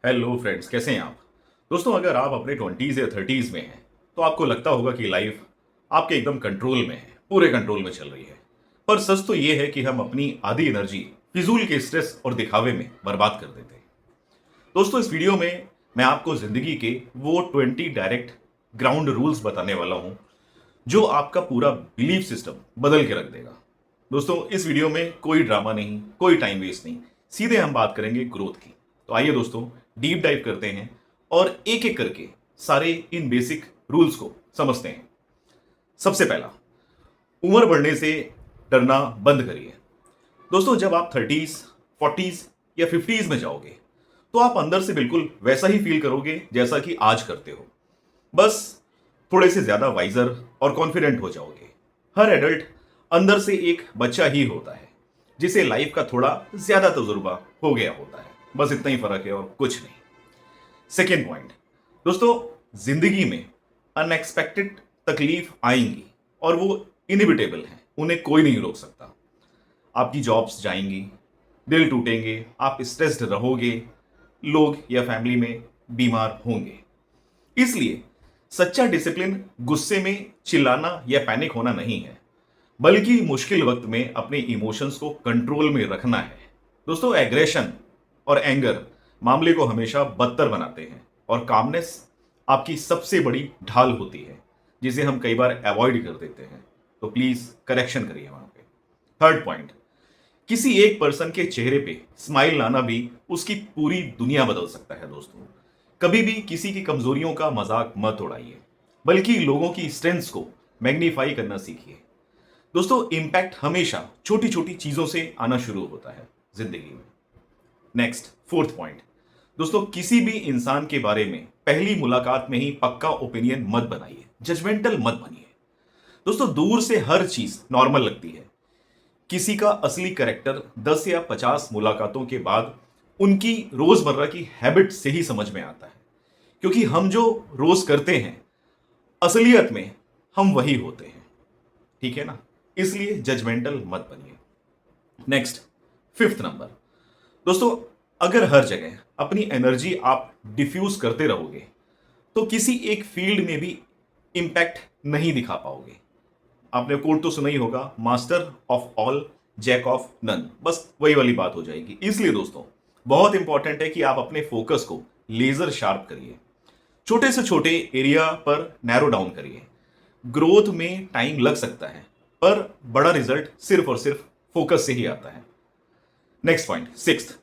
Hello friends, कैसे हैं आप। दोस्तों, अगर आप अपने 20s या 30s में हैं तो आपको लगता होगा कि लाइफ आपके एकदम कंट्रोल में है, पूरे कंट्रोल में चल रही है। पर सच तो ये है कि हम अपनी आधी एनर्जी फिजूल के स्ट्रेस और दिखावे में बर्बाद कर देते हैं। दोस्तों, इस वीडियो में मैं आपको जिंदगी के वो 20 डायरेक्ट ग्राउंड रूल्स बताने वाला हूं जो आपका पूरा बिलीफ सिस्टम बदल के रख देगा। दोस्तों, इस वीडियो में कोई ड्रामा नहीं, कोई टाइम वेस्ट नहीं, सीधे हम बात करेंगे ग्रोथ की। तो आइए दोस्तों, डीप डाइव करते हैं और एक एक करके सारे इन बेसिक रूल्स को समझते हैं। सबसे पहला, उम्र बढ़ने से डरना बंद करिए। दोस्तों, जब आप 30s, 40s या 50s में जाओगे तो आप अंदर से बिल्कुल वैसा ही फील करोगे जैसा कि आज करते हो। बस थोड़े से ज्यादा वाइजर और कॉन्फिडेंट हो जाओगे। हर एडल्ट अंदर से एक बच्चा ही होता है जिसे लाइफ का थोड़ा ज्यादा तजुर्बा हो गया होता है। बस इतना ही फर्क है और कुछ नहीं। सेकेंड पॉइंट, दोस्तों, जिंदगी में अनएक्सपेक्टेड तकलीफ आएंगी और वो इनिविटेबल हैं, उन्हें कोई नहीं रोक सकता। आपकी जॉब्स जाएंगी, दिल टूटेंगे, आप स्ट्रेस्ड रहोगे, लोग या फैमिली में बीमार होंगे। इसलिए सच्चा डिसिप्लिन गुस्से में चिल्लाना या पैनिक होना नहीं है, बल्कि मुश्किल वक्त में अपने इमोशंस को कंट्रोल में रखना है। दोस्तों, एग्रेशन और एंगर मामले को हमेशा बदतर बनाते हैं और कामनेस आपकी सबसे बड़ी ढाल होती है जिसे हम कई बार अवॉइड कर देते हैं। तो प्लीज करेक्शन करिए वहां पे। थर्ड पॉइंट, किसी एक पर्सन के चेहरे पे स्माइल लाना भी उसकी पूरी दुनिया बदल सकता है। दोस्तों, कभी भी किसी की कमजोरियों का मजाक मत उड़ाइए, बल्कि लोगों की स्ट्रेंथ्स को मैग्नीफाई करना सीखिए। दोस्तों, इंपैक्ट हमेशा छोटी छोटी चीजों से आना शुरू होता है जिंदगी में। नेक्स्ट, फोर्थ पॉइंट, दोस्तों, किसी भी इंसान के बारे में पहली मुलाकात में ही पक्का ओपिनियन मत बनाइए, जजमेंटल मत बनिए। दोस्तों, दूर से हर चीज नॉर्मल लगती है, किसी का असली कैरेक्टर 10 या 50 मुलाकातों के बाद उनकी रोजमर्रा की हैबिट से ही समझ में आता है। क्योंकि हम जो रोज करते हैं असलियत में हम वही होते हैं। ठीक है ना। इसलिए जजमेंटल मत बनिए। नेक्स्ट, फिफ्थ नंबर, दोस्तों, अगर हर जगह अपनी एनर्जी आप डिफ्यूज करते रहोगे तो किसी एक फील्ड में भी इंपैक्ट नहीं दिखा पाओगे। आपने कोट तो सुना ही होगा, master of all, jack of none. बस वही वाली बात हो जाएगी। इसलिए दोस्तों, बहुत इंपॉर्टेंट है कि आप अपने फोकस को लेजर शार्प करिए, छोटे से छोटे एरिया पर नैरो डाउन करिए। ग्रोथ में टाइम लग सकता है, पर बड़ा रिजल्ट सिर्फ और सिर्फ फोकस से ही आता है। नेक्स्ट पॉइंट, सिक्स्थ,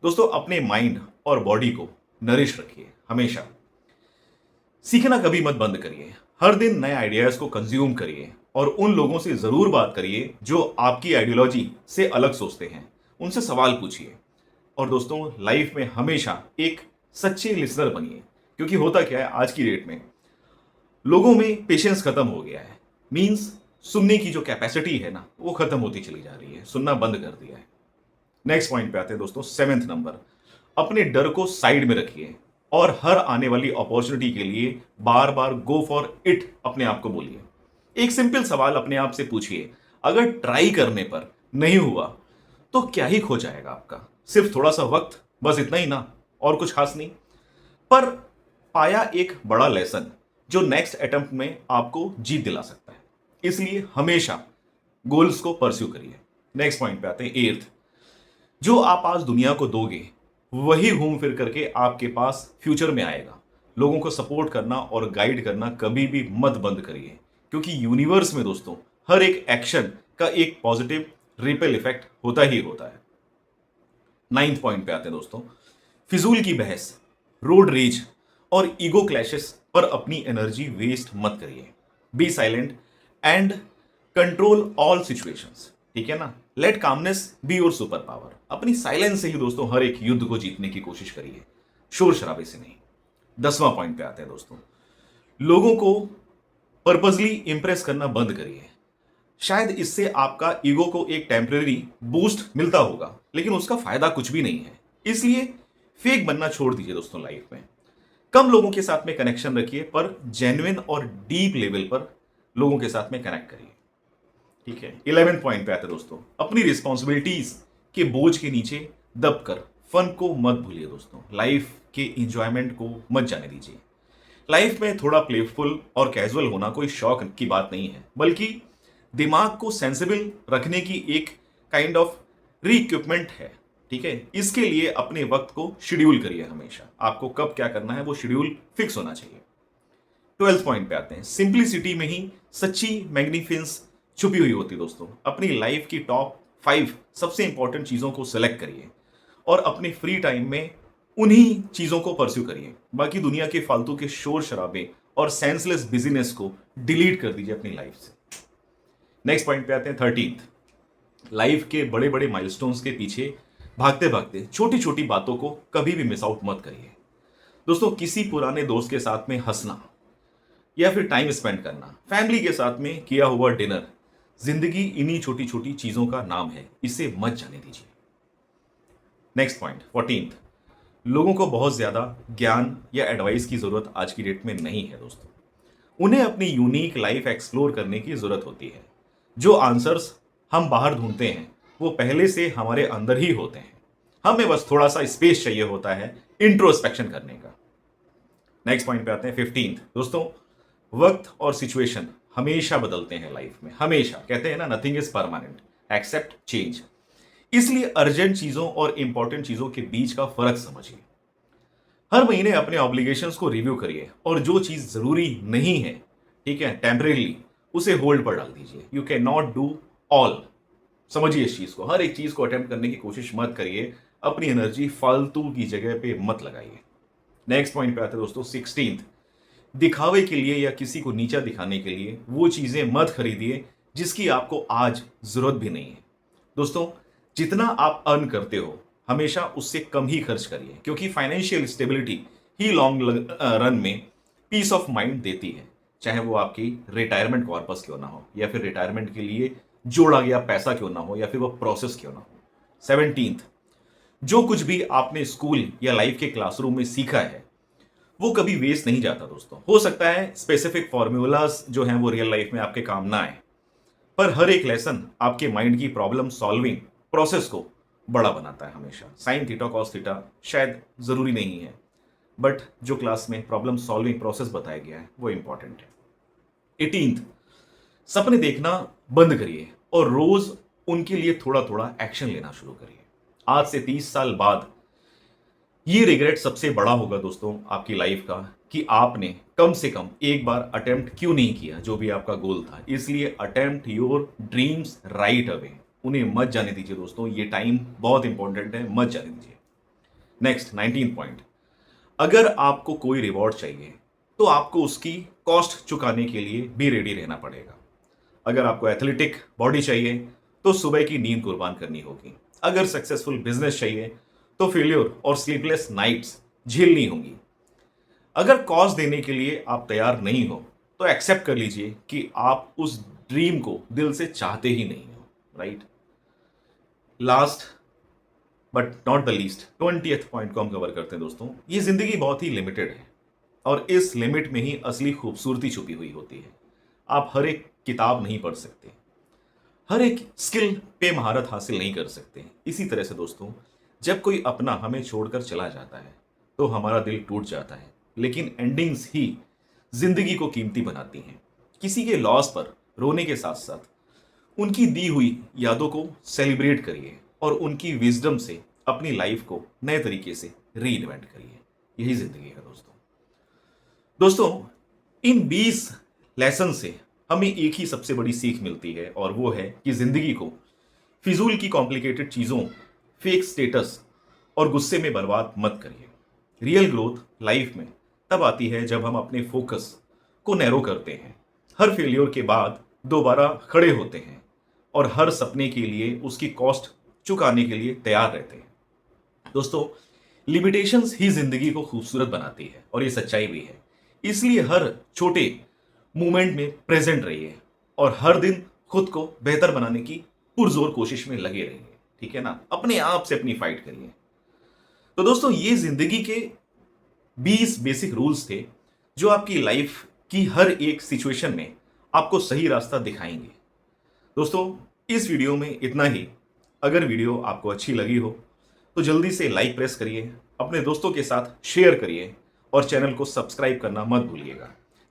दोस्तों, अपने माइंड और बॉडी को नरिश रखिए हमेशा। सीखना कभी मत बंद करिए। हर दिन नए आइडियाज को कंज्यूम करिए और उन लोगों से जरूर बात करिए जो आपकी आइडियोलॉजी से अलग सोचते हैं। उनसे सवाल पूछिए। और दोस्तों, लाइफ में हमेशा एक सच्चे लिसनर बनिए। क्योंकि होता क्या है, आज की डेट में लोगों में पेशेंस खत्म हो गया है। मींस सुनने की जो कैपेसिटी है ना, वो खत्म होती चली जा रही है, सुनना बंद कर दिया है। नेक्स्ट पॉइंट पे आते हैं दोस्तों, सेवेंथ नंबर, अपने डर को साइड में रखिए और हर आने वाली अपॉर्चुनिटी के लिए बार बार गो फॉर इट अपने आप को बोलिए। एक सिंपल सवाल अपने आप से पूछिए, अगर ट्राई करने पर नहीं हुआ तो क्या ही खो जाएगा आपका? सिर्फ थोड़ा सा वक्त, बस इतना ही ना, और कुछ खास नहीं। पर पाया एक बड़ा लेसन जो नेक्स्ट अटेम्प्ट में आपको जीत दिला सकता है। इसलिए हमेशा गोल्स को परस्यू करिए। नेक्स्ट पॉइंट पे आते हैं, एर्थ, जो आप आज दुनिया को दोगे वही घूम फिर करके आपके पास फ्यूचर में आएगा। लोगों को सपोर्ट करना और गाइड करना कभी भी मत बंद करिए, क्योंकि यूनिवर्स में दोस्तों हर एक एक्शन का एक पॉजिटिव रिपल इफेक्ट होता ही होता है। नाइन्थ पॉइंट पे आते हैं दोस्तों, फिजूल की बहस, रोड रेज और ईगो क्लैशेस पर अपनी एनर्जी वेस्ट मत करिए। Be silent and control all situations. ठीक है ना। Let calmness be your super power. अपनी साइलेंस से ही दोस्तों हर एक युद्ध को जीतने की कोशिश करिए, शोर शराबे से नहीं। 10वां पॉइंट पे आते हैं दोस्तों, लोगों को पर्पसली इंप्रेस करना बंद करिए। शायद इससे आपका ईगो को एक टेम्परेरी बूस्ट मिलता होगा, लेकिन उसका फायदा कुछ भी नहीं है। इसलिए फेक बनना छोड़ दीजिए दोस्तों। लाइफ में कम लोगों के साथ में कनेक्शन रखिए, पर जेन्युइन और डीप लेवल पर लोगों के साथ में कनेक्ट करिए। ठीक है। 11वें पॉइंट पे आते हैं दोस्तों, अपनी रिस्पॉन्सिबिलिटीज के बोझ के नीचे दबकर फन को मत भूलिए दोस्तों, लाइफ के इंजॉयमेंट को मत जाने दीजिए। लाइफ में थोड़ा प्लेफुल और कैजुअल होना कोई शौक की बात नहीं है, बल्कि दिमाग को सेंसिबल रखने की एक काइंड ऑफ री-इक्विपमेंट है। ठीक है, इसके लिए अपने वक्त को शेड्यूल करिए। हमेशा आपको कब क्या करना है वो शेड्यूल फिक्स होना चाहिए। 12th पॉइंट पे आते हैं। सिंप्लिसिटी में ही सच्ची मैग्निफिसेंस छुपी हुई होती है दोस्तों। अपनी लाइफ की टॉप 5 सबसे इंपॉर्टेंट चीजों को सेलेक्ट करिए और अपने फ्री टाइम में उन्हीं चीजों को परस्यू करिए। बाकी दुनिया के फालतू के शोर शराबे और सेंसलेस बिजीनेस को डिलीट कर दीजिए अपनी लाइफ से। नेक्स्ट पॉइंट पे आते हैं 13th। लाइफ के बड़े बड़े माइलस्टोन्स के पीछे भागते भागते छोटी छोटी बातों को कभी भी मिस आउट मत करिए दोस्तों। किसी पुराने दोस्त के साथ में हंसना या फिर टाइम स्पेंड करना, फैमिली के साथ में किया हुआ डिनर, जिंदगी इन्हीं छोटी छोटी चीजों का नाम है, इसे मत जाने दीजिए। Next point 14th। लोगों को बहुत ज्यादा ज्ञान या एडवाइस की जरूरत आज की डेट में नहीं है दोस्तों। उन्हें अपनी यूनिक लाइफ एक्सप्लोर करने की जरूरत होती है। जो आंसर्स हम बाहर ढूंढते हैं वो पहले से हमारे अंदर ही होते हैं। हमें बस थोड़ा सा स्पेस चाहिए होता है इंट्रोस्पेक्शन करने का। नेक्स्ट पॉइंट पे आते हैं 15th दोस्तों। वक्त और सिचुएशन हमेशा बदलते हैं लाइफ में, हमेशा। कहते हैं ना, nothing is permanent except change. इसलिए अर्जेंट चीजों और इंपॉर्टेंट चीजों के बीच का फर्क समझिए। हर महीने अपने ऑब्लिगेशंस को रिव्यू करिए और जो चीज जरूरी नहीं है, ठीक है, टेम्परेली उसे होल्ड पर डाल दीजिए। You can not do all. समझिए इस चीज को। हर एक चीज को अटेम्प्ट करने की कोशिश मत करिए। अपनी एनर्जी फालतू की जगह पे मत लगाइए। नेक्स्ट पॉइंट पे आते हैं दोस्तों 16th। दिखावे के लिए या किसी को नीचा दिखाने के लिए वो चीजें मत खरीदिए जिसकी आपको आज जरूरत भी नहीं है दोस्तों। जितना आप अर्न करते हो हमेशा उससे कम ही खर्च करिए, क्योंकि फाइनेंशियल स्टेबिलिटी ही लॉन्ग रन में पीस ऑफ माइंड देती है। चाहे वो आपकी रिटायरमेंट कॉर्पस क्यों ना हो, या फिर रिटायरमेंट के लिए जोड़ा गया पैसा क्यों ना हो, या फिर वो प्रोसेस क्यों ना हो। 17th। जो कुछ भी आपने स्कूल या लाइफ के क्लासरूम में सीखा है वो कभी वेस्ट नहीं जाता दोस्तों। हो सकता है स्पेसिफिक फॉर्मूलाज जो हैं वो रियल लाइफ में आपके काम ना आए, पर हर एक लेसन आपके माइंड की प्रॉब्लम सॉल्विंग प्रोसेस को बड़ा बनाता है हमेशा। साइन थीटा कॉस थीटा शायद जरूरी नहीं है, बट जो क्लास में प्रॉब्लम सॉल्विंग प्रोसेस बताया गया है वो इंपॉर्टेंट है। 18th। सपने देखना बंद करिए और रोज उनके लिए थोड़ा थोड़ा एक्शन लेना शुरू करिए। आज से 30 साल बाद ये रिग्रेट सबसे बड़ा होगा दोस्तों आपकी लाइफ का, कि आपने कम से कम एक बार अटेम्प्ट क्यों नहीं किया जो भी आपका गोल था। इसलिए attempt your dreams right away. उन्हें मत जाने दीजिए दोस्तों। ये टाइम बहुत इंपॉर्टेंट है, मत जाने दीजिए। Next 19th point. अगर आपको कोई रिवॉर्ड चाहिए तो आपको उसकी कॉस्ट चुकाने के लिए भी रेडी रहना पड़ेगा। अगर आपको एथलेटिक बॉडी चाहिए तो सुबह की नींद कुर्बान करनी होगी। अगर सक्सेसफुल बिजनेस चाहिए तो फेल्योर और स्लीपलेस नाइट्स झेलनी होंगी। अगर कॉज देने के लिए आप तैयार नहीं हो तो एक्सेप्ट कर लीजिए कि आप उस ड्रीम को दिल से चाहते ही नहीं हो। Right. Last but not the least 20th point को हम कवर करते हैं दोस्तों। ये जिंदगी बहुत ही लिमिटेड है और इस लिमिट में ही असली खूबसूरती छुपी हुई होती है। आप हर एक किताब नहीं पढ़ सकते, हर एक स्किल पे महारत हासिल नहीं कर सकते। इसी तरह से दोस्तों, जब कोई अपना हमें छोड़कर चला जाता है तो हमारा दिल टूट जाता है, लेकिन एंडिंग्स ही जिंदगी को कीमती बनाती हैं। किसी के लॉस पर रोने के साथ साथ उनकी दी हुई यादों को सेलिब्रेट करिए और उनकी विजडम से अपनी लाइफ को नए तरीके से री इन्वेंट करिए। यही जिंदगी है दोस्तों। दोस्तों, इन 20 लेसन से हमें एक ही सबसे बड़ी सीख मिलती है, और वो है कि जिंदगी को फिजूल की कॉम्प्लिकेटेड चीजों, फेक स्टेटस और गुस्से में बर्बाद मत करिए। रियल ग्रोथ लाइफ में तब आती है जब हम अपने फोकस को नैरो करते हैं, हर फेलियर के बाद दोबारा खड़े होते हैं और हर सपने के लिए उसकी कॉस्ट चुकाने के लिए तैयार रहते हैं। दोस्तों, लिमिटेशंस ही जिंदगी को खूबसूरत बनाती है और ये सच्चाई भी है। इसलिए हर छोटे मोमेंट में प्रेजेंट रहिए और हर दिन खुद को बेहतर बनाने की पुरजोर कोशिश में लगे रहिए। ठीक है ना, अपने आप से अपनी फाइट करिए। तो दोस्तों, ये जिंदगी के 20 बेसिक रूल्स थे जो आपकी लाइफ की हर एक सिचुएशन में आपको सही रास्ता दिखाएंगे। दोस्तों, इस वीडियो में इतना ही। अगर वीडियो आपको अच्छी लगी हो तो जल्दी से लाइक प्रेस करिए, अपने दोस्तों के साथ शेयर करिए और चैनल को सब्सक्राइब करना मत भूलिएगा,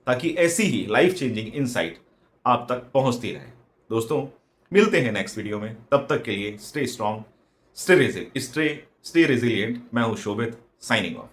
ताकि ऐसी ही लाइफ चेंजिंग इनसाइट आप तक पहुंचती रहे। दोस्तों, मिलते हैं नेक्स्ट वीडियो में, तब तक के लिए स्टे स्ट्रांग, स्टे रेजिलिएंट। मैं हूं शोभित, साइनिंग ऑफ।